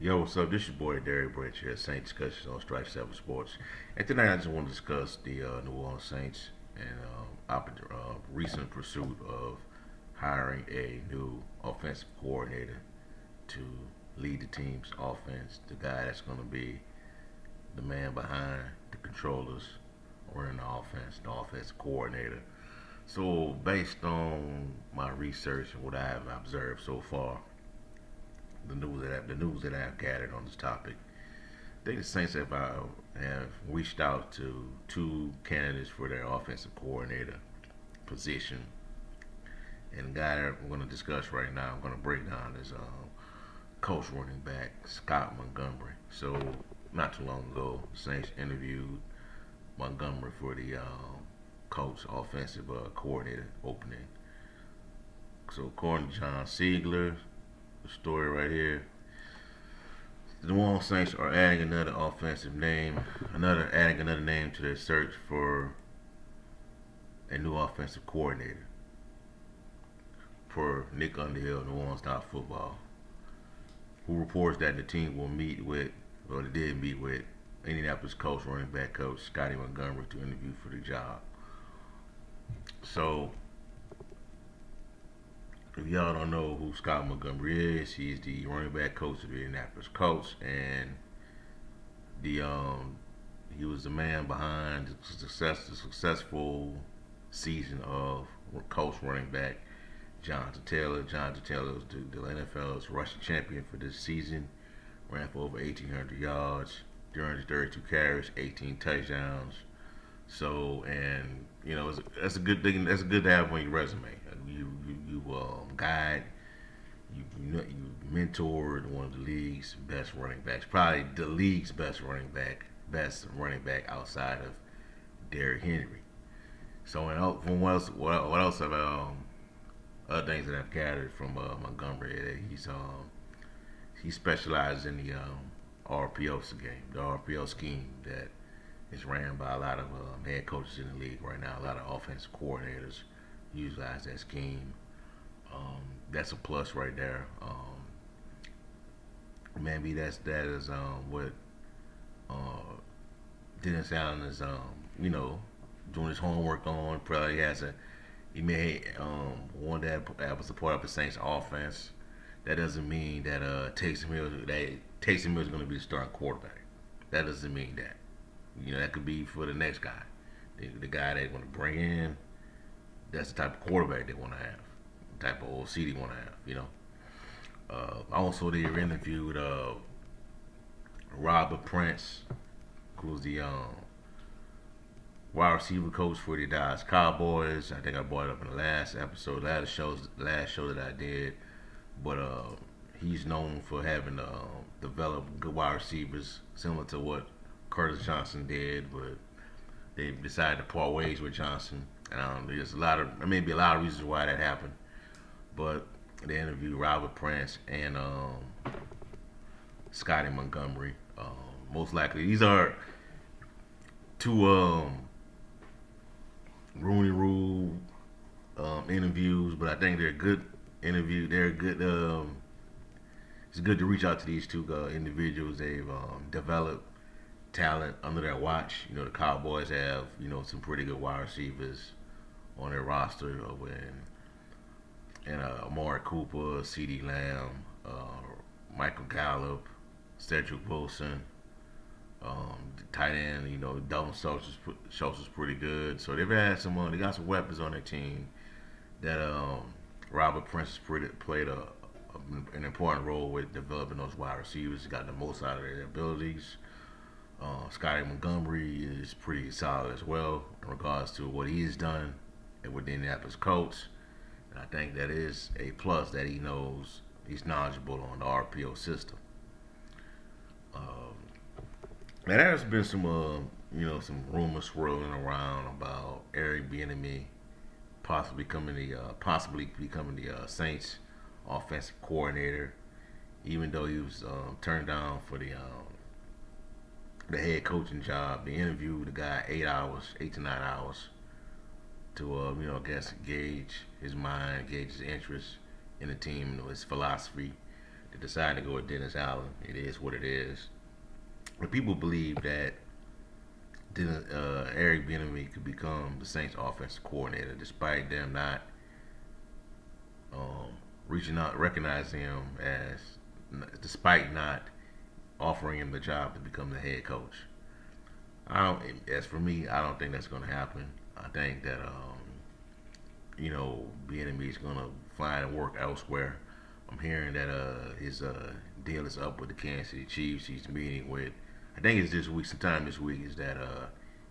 Yo, what's up? This your boy Teddy Bridgewater here, Saint Discussions on Strike 7 Sports. And tonight I just want to discuss the New Orleans Saints and recent pursuit of hiring a new offensive coordinator to lead the team's offense. The guy that's going to be the man behind the controllers running the offense, the offensive coordinator. So, based on my research and what I have observed so far, the news that I've gathered on this topic, I think the Saints have reached out to two candidates for their offensive coordinator position, and the guy that we're going to discuss right now, I'm going to break down is coach running back Scott Montgomery. So not too long ago, the Saints interviewed Montgomery for the coach offensive coordinator opening. So according to John Siegler, the story right here, the New Orleans Saints are adding another name to their search for a new offensive coordinator. Per Nick Underhill, New Orleans Football, who reports that the team will meet with, or they did meet with, Indianapolis coach, running back coach Scotty Montgomery to interview for the job. So, if y'all don't know who Scott Montgomery is, he's the running back coach of the Indianapolis Colts, and the he was the man behind the successful season of Colts running back Jonathan Taylor. Jonathan Taylor was the NFL's rushing champion for this season. Ran for over 1,800 yards during his 32 carries, 18 touchdowns. So, and that's a good thing. That's good to have on your resume. You guide, you mentored one of the league's best running backs, probably the league's best running back outside of Derrick Henry. So, and from what else have other things that I've gathered from Montgomery, he specializes in the the RPO scheme that is ran by a lot of head coaches in the league right now. A lot of offensive coordinators utilize that scheme. That's a plus right there. Maybe that is what uh, Dennis Allen is doing his homework on. Probably he may one that was a part of the Saints offense. That doesn't mean that Taysom Hill is going to be the starting quarterback. That doesn't mean that. That could be for the next guy, the guy they want to bring in. That's the type of quarterback they want to have, the type of OC they want to have. Also, they interviewed Robert Prince, who's the wide receiver coach for the Dallas Cowboys. I think I brought it up in the last episode, last show that I did. But he's known for having developed good wide receivers, similar to what Curtis Johnson did. But they decided to part ways with Johnson. There's maybe a lot of reasons why that happened. But they interviewed Robert Prince and Scotty Montgomery. Most likely, these are two Rooney Rule interviews, but I think they're good interview. They're good. It's good to reach out to these two individuals. They've developed talent under their watch. The Cowboys have some pretty good wide receivers on their roster, and Amari Cooper, C.D. Lamb, Michael Gallup, Cedric Wilson. The tight end, Dalton Schultz is pretty good. So they've had they got some weapons on their team that Robert Prince has played an important role with developing those wide receivers. He got the most out of their abilities. Scotty Montgomery is pretty solid as well in regards to what he has done with the Indianapolis Colts. And I think that is a plus that he's knowledgeable on the RPO system. Now there's been some rumors swirling around about Eric Bieniemy possibly becoming the Saints offensive coordinator, even though he was turned down for the head coaching job. They interviewed the guy 8 to 9 hours to I guess gauge his mind, gauge his interest in the team, his philosophy. They decided to go with Dennis Allen. It is what it is. But people believe that Eric Bieniemy could become the Saints' offensive coordinator, despite them not um, reaching out, recognizing him as, despite not offering him the job to become the head coach. I don't. As for me, I don't think that's going to happen. I think that Bieniemy is going to find work elsewhere. I'm hearing that his deal is up with the Kansas City Chiefs. He's meeting with. I think it's this week. Sometime this week is that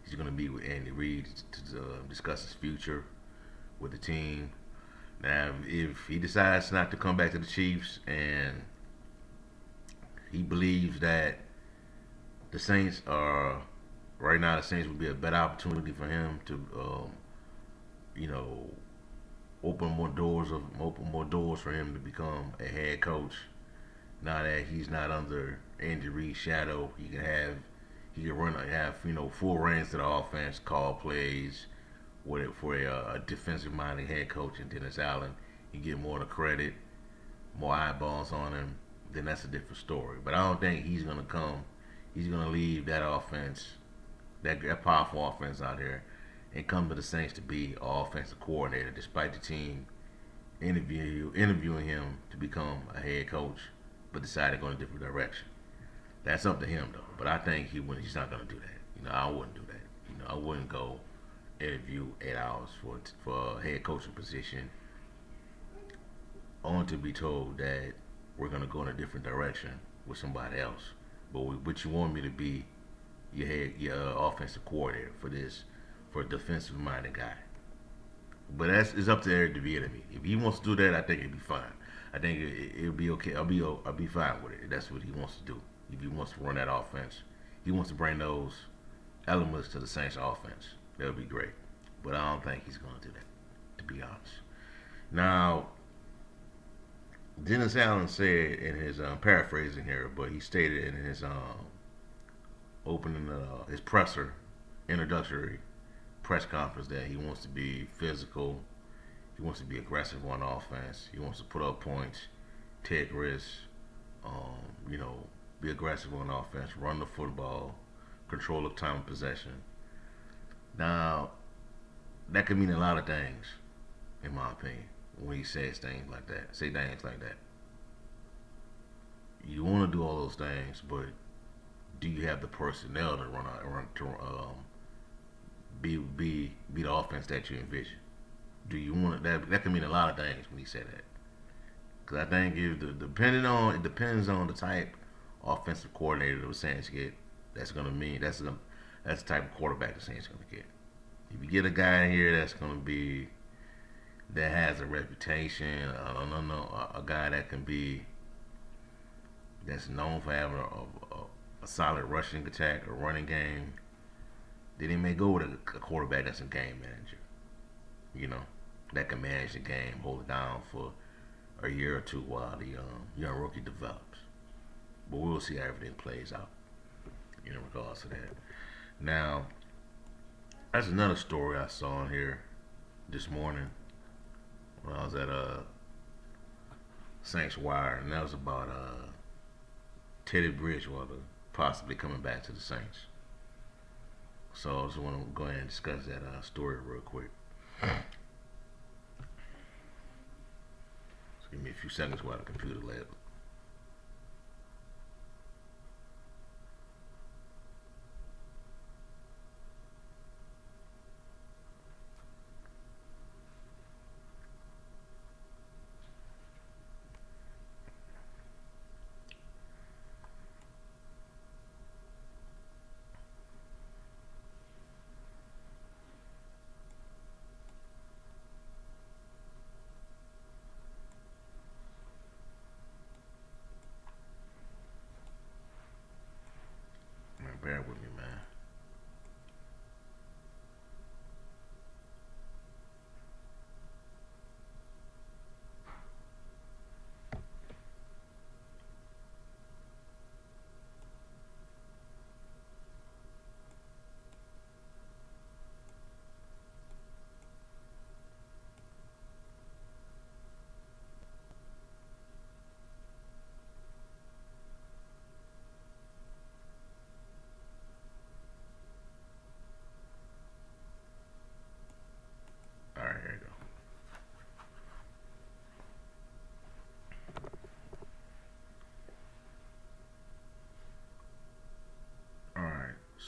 he's going to meet with Andy Reid to discuss his future with the team. Now, if he decides not to come back to the Chiefs and he believes that the Saints are right now, the Saints would be a better opportunity for him to, you know, open more doors for him to become a head coach. Now that he's not under Andy Reid's shadow, he can run have full reins to the offense, call plays, with it for a defensive minded head coach and Dennis Allen. You get more of the credit, more eyeballs on him, then that's a different story. But I don't think he's gonna come. He's gonna leave that offense, that powerful offense out there, and come to the Saints to be offensive coordinator, despite the team interviewing him to become a head coach, but decided to go in a different direction. That's up to him though. But I think he's not gonna do that. I wouldn't do that. I wouldn't go interview 8 hours for a head coaching position, only to be told that we're gonna go in a different direction with somebody else. But you want me to be your offensive coordinator for a defensive minded guy. But it's up to Eric Bieniemy. If he wants to do that, I think it'd be fine. I think it'll be okay. I'll be fine with it. That's what he wants to do. If he wants to run that offense, he wants to bring those elements to the Saints offense. That would be great. But I don't think he's going to do that, to be honest. Now, Dennis Allen said in his paraphrasing here, but he stated in his opening his presser introductory press conference that he wants to be physical, he wants to be aggressive on offense, he wants to put up points, take risks, you know, be aggressive on offense, run the football, control the time of possession. Now, that could mean a lot of things, in my opinion, when he says things like that. Say things like that. You want to do all those things, but do you have the personnel to be the offense that you envision? Do you want that? Can mean a lot of things when he said that. Because I think it depends on the type offensive coordinator the Saints get. That's gonna mean that's the type of quarterback the Saints gonna get. If you get a guy in here that has a reputation, a guy that's known for having a solid rushing attack, a running game, then they may go with a quarterback that's a game manager. That can manage the game, hold it down for a year or two while the young rookie develops. But we'll see how everything plays out in regards to that. Now, that's another story I saw in here this morning when I was at Saints Wire, and that was about Teddy Bridgewater possibly coming back to the Saints. So I just want to go ahead and discuss that story real quick. Just give me a few seconds while the computer loads. Man, bear with me, man.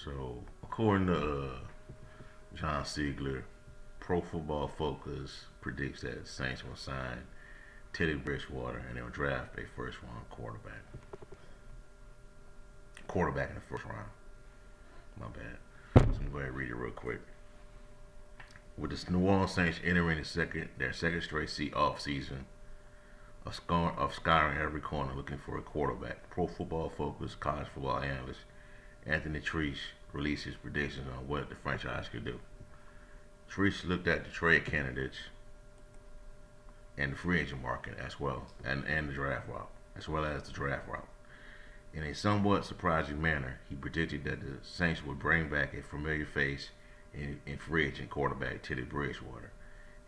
So, according to John Siegler, Pro Football Focus predicts that the Saints will sign Teddy Bridgewater and they'll draft a first round quarterback. Quarterback in the first round. My bad. So I'm going to go ahead and read it real quick. With the New Orleans Saints entering their second straight off season of scouring every corner looking for a quarterback, Pro Football Focus college football analyst Anthony Treese released his predictions on what the franchise could do. Treese looked at the trade candidates and the free agent market as well, and the draft route, as well as the draft route. In a somewhat surprising manner, he predicted that the Saints would bring back a familiar face in free agent quarterback Teddy Bridgewater.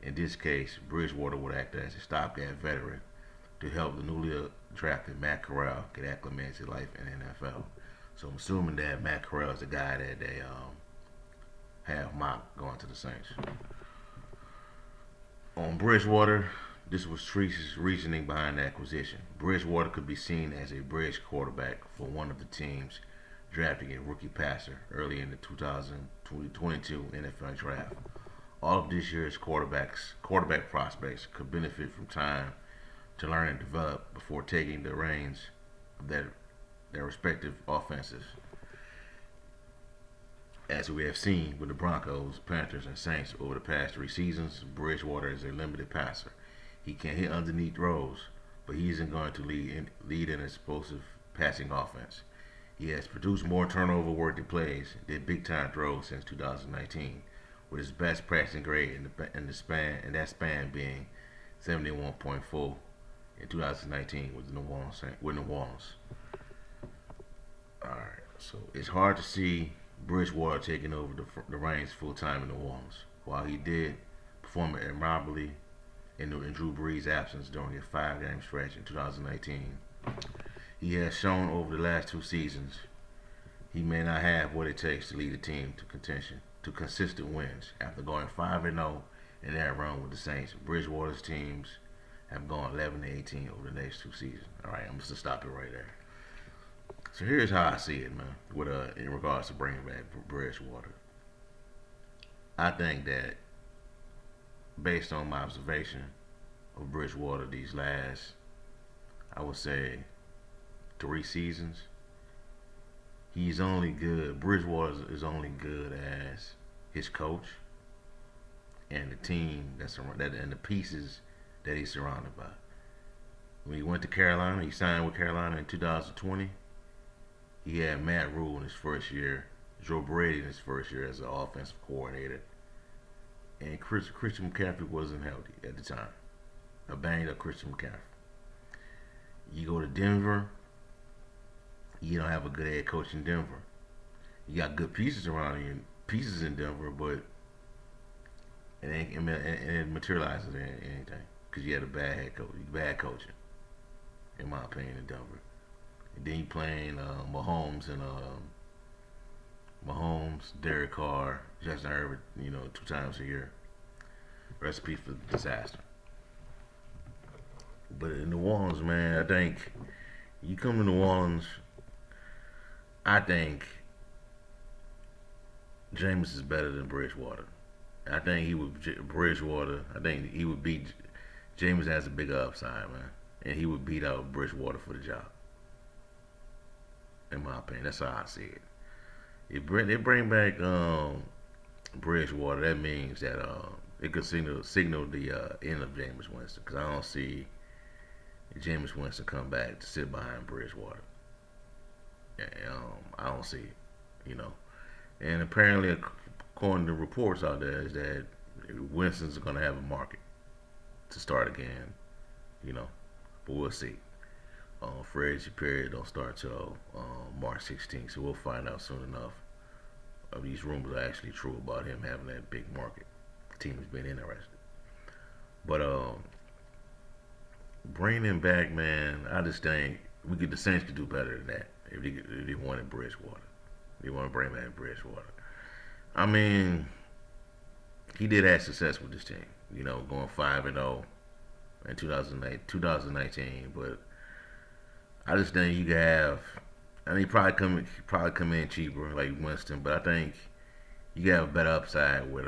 In this case, Bridgewater would act as a stopgap veteran to help the newly drafted Matt Corral get acclimated to life in the NFL. So I'm assuming that Matt Corral is the guy that they have mocked going to the Saints. On Bridgewater, this was Treese's reasoning behind the acquisition. Bridgewater could be seen as a bridge quarterback for one of the teams drafting a rookie passer early in the 2022 NFL draft. All of this year's quarterback prospects could benefit from time to learn and develop before taking the reins of their respective offenses. As we have seen with the Broncos, Panthers, and Saints over the past 3 seasons, Bridgewater is a limited passer. He can hit underneath throws, but he isn't going to lead an explosive passing offense. He has produced more turnover-worthy plays than big-time throws since 2019, with his best passing grade in that span being 71.4 in 2019 with New Orleans. All right, so it's hard to see Bridgewater taking over the reins full time in New Orleans. While he did perform admirably in Drew Brees' absence during a 5-game stretch in 2019, he has shown over the last 2 seasons he may not have what it takes to lead a team to contention, to consistent wins. After going 5-0 in that run with the Saints, Bridgewater's teams have gone 11-18 over the next 2 seasons. All right, I'm just gonna stop it right there. So here's how I see it, man. With in regards to bringing back Bridgewater, I think that based on my observation of Bridgewater these last, I would say, 3 seasons, he's only good. Bridgewater is only good as his coach and the team and the pieces that he's surrounded by. When he went to Carolina, he signed with Carolina in 2020. He had Matt Rule in his first year, Joe Brady in his first year as an offensive coordinator, and Christian McCaffrey wasn't healthy at the time. A banged up Christian McCaffrey. You go to Denver, you don't have a good head coach in Denver. You got good pieces around you, pieces in Denver, but it materializes in anything because you had a bad head coach, bad coaching, in my opinion, in Denver. And then you playing Mahomes, Derek Carr, Justin Herbert, 2 times a year. Recipe for disaster. But in New Orleans, man, I think you come to New Orleans, I think Jameis is better than Bridgewater. I think he would beat Jameis. Has a bigger upside, man, and he would beat out Bridgewater for the job. In my opinion, that's how I see it. They bring back Bridgewater. That means that it could signal the end of Jameis Winston, because I don't see Jameis Winston come back to sit behind Bridgewater. I don't see it, And apparently, according to reports out there, is that Winston's going to have a market to start again, But we'll see. Free agency period don't start till March 16th, so we'll find out soon enough if these rumors are actually true about him having that big market. The team has been interested. But bringing him back, man, I just think the Saints could do better than that if they wanted Bridgewater. They want to bring back Bridgewater. I mean, he did have success with this team, going 5-0 in 2019, but I just think you can have and he probably come in cheaper like Winston, but I think you have a better upside with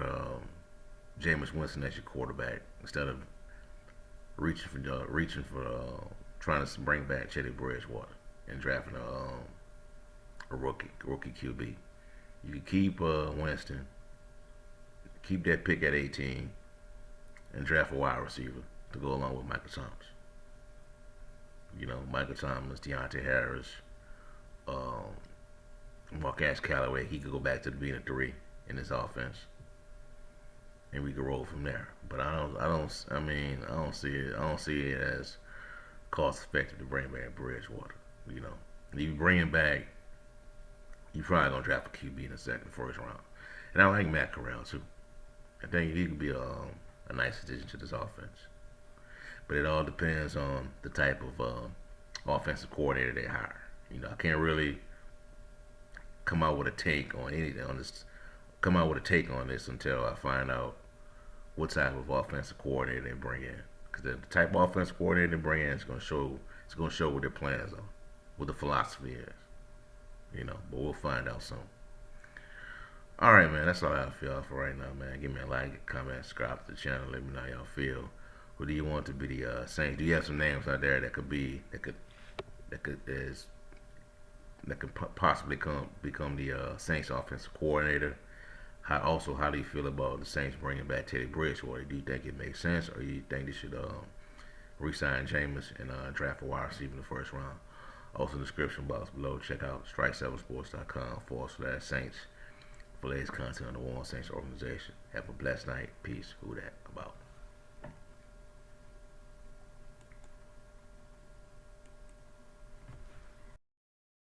Jameis Winston as your quarterback instead of reaching for trying to bring back Teddy Bridgewater and drafting a rookie QB. You can keep Winston, keep that pick at 18, and draft a wide receiver to go along with Michael Thomas. Michael Thomas, Deontay Harris, um, Marquez Callaway. He could go back to being a three in this offense, and we could roll from there. But I don't see it. I don't see it as cost effective to bring back Bridgewater. You know, you bring him back, you probably gonna draft a QB in the first round. And I like Matt Corral too. I think he could be a nice addition to this offense. But it all depends on the type of offensive coordinator they hire. I can't really come out with a take on anything on this. Come out with a take on this until I find out what type of offensive coordinator they bring in. Because the type of offensive coordinator they bring in is going to show. It's going to show what their plans are, what the philosophy is. But we'll find out soon. All right, man. That's all I have for y'all for right now, man. Give me a like, comment, subscribe to the channel. Let me know how y'all feel. Who do you want to be the Saints? Do you have some names out there that could possibly become the Saints offensive coordinator? How do you feel about the Saints bringing back Teddy Bridgewater? Do you think it makes sense, or do you think they should re-sign Jameis and draft a wide receiver in the first round? Also, in the description box below, check out strike7sports.com/Saints for latest content on the Warren Saints organization. Have a blessed night. Peace. Who that about?